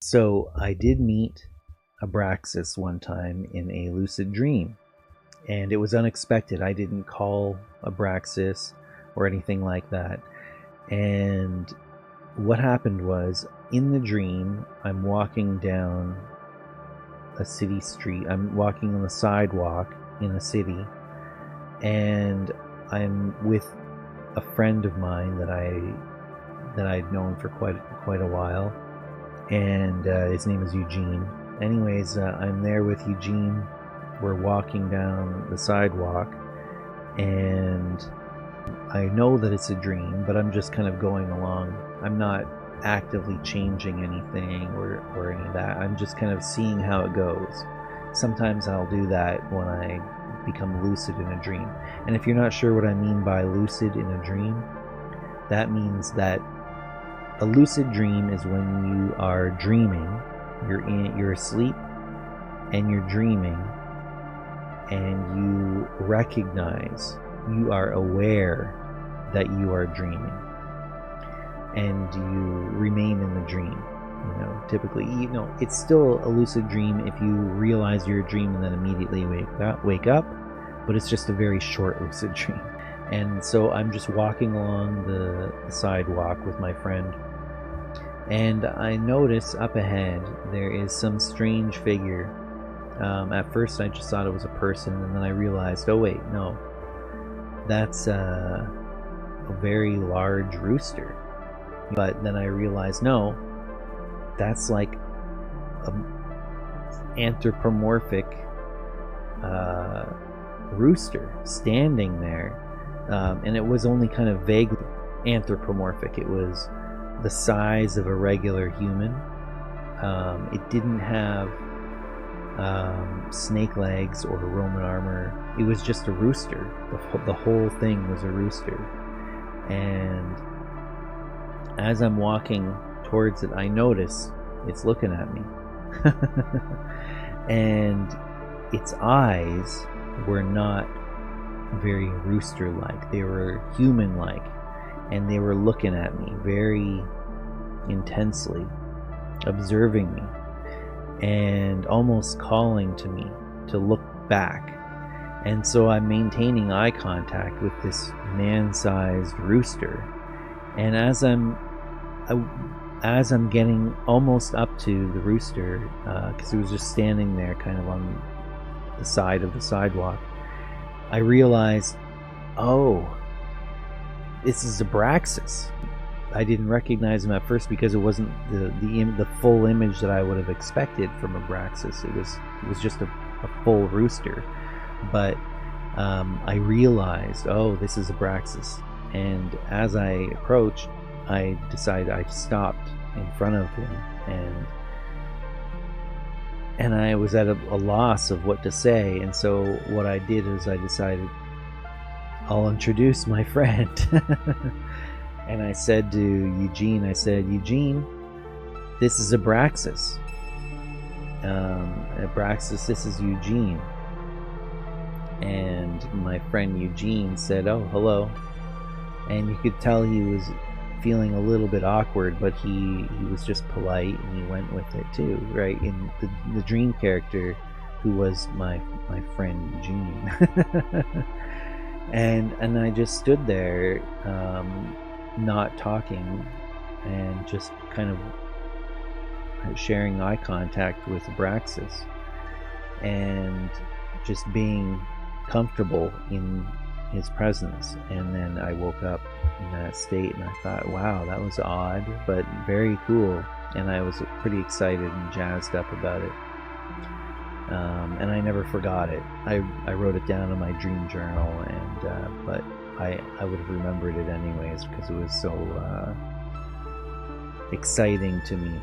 So I did meet Abraxas one time in a lucid dream, and it was unexpected. I didn't call Abraxas or anything like that. And what happened was, in the dream, I'm walking down a city street. I'm walking on the sidewalk in a city, and I'm with a friend of mine that I'd known for quite a while, and his name is Eugene. Anyways, I'm there with Eugene. We're walking down the sidewalk, and I know that it's a dream, but I'm just kind of going along. I'm not actively changing anything or any of that. I'm just kind of seeing how it goes. Sometimes I'll do that when I become lucid in a dream. And if you're not sure what I mean by lucid in a dream, that means that a lucid dream is when you are dreaming, you're asleep and you're dreaming, and you recognize, you are aware that you are dreaming, and you remain in the dream. Typically, it's still a lucid dream if you realize you're a dream and then immediately wake up, but it's just a very short lucid dream. And so I'm just walking along the sidewalk with my friend, and I notice up ahead there is some strange figure. At first I just thought it was a person, and then I realized, oh wait, no, that's a very large rooster. But then I realized, no, that's like an anthropomorphic rooster standing there, and it was only kind of vaguely anthropomorphic. It was the size of a regular human. It didn't have snake legs or Roman armor. It was just a rooster. The whole thing was a rooster. And as I'm walking towards it, I notice it's looking at me. And its eyes were not very rooster-like. They were human-like, and they were looking at me very intensely, observing me, and almost calling to me to look back. And so I'm maintaining eye contact with this man-sized rooster, and as I'm getting almost up to the rooster, because it was just standing there kind of on the side of the sidewalk, I realized, oh, this is Abraxas. I didn't recognize him at first because it wasn't the full image that I would have expected from Abraxas. It was just a full rooster. But I realized, oh, this is Abraxas. And as I approached, I decided I stopped in front of him, and I was at a loss of what to say. And so what I did is I decided I'll introduce my friend. And I said to Eugene, Eugene, this is Abraxas. Abraxas, this is Eugene. And my friend Eugene said, oh, hello. And you could tell he was feeling a little bit awkward, but he was just polite, and he went with it too, right? In the dream character, who was my friend Eugene. and I just stood there, not talking, and just kind of sharing eye contact with Abraxas, and just being comfortable in his presence. And then I woke up in that state, and I thought, wow, that was odd but very cool, and I was pretty excited and jazzed up about it. And I never forgot it. I wrote it down in my dream journal, and but I would have remembered it anyways because it was so exciting to me.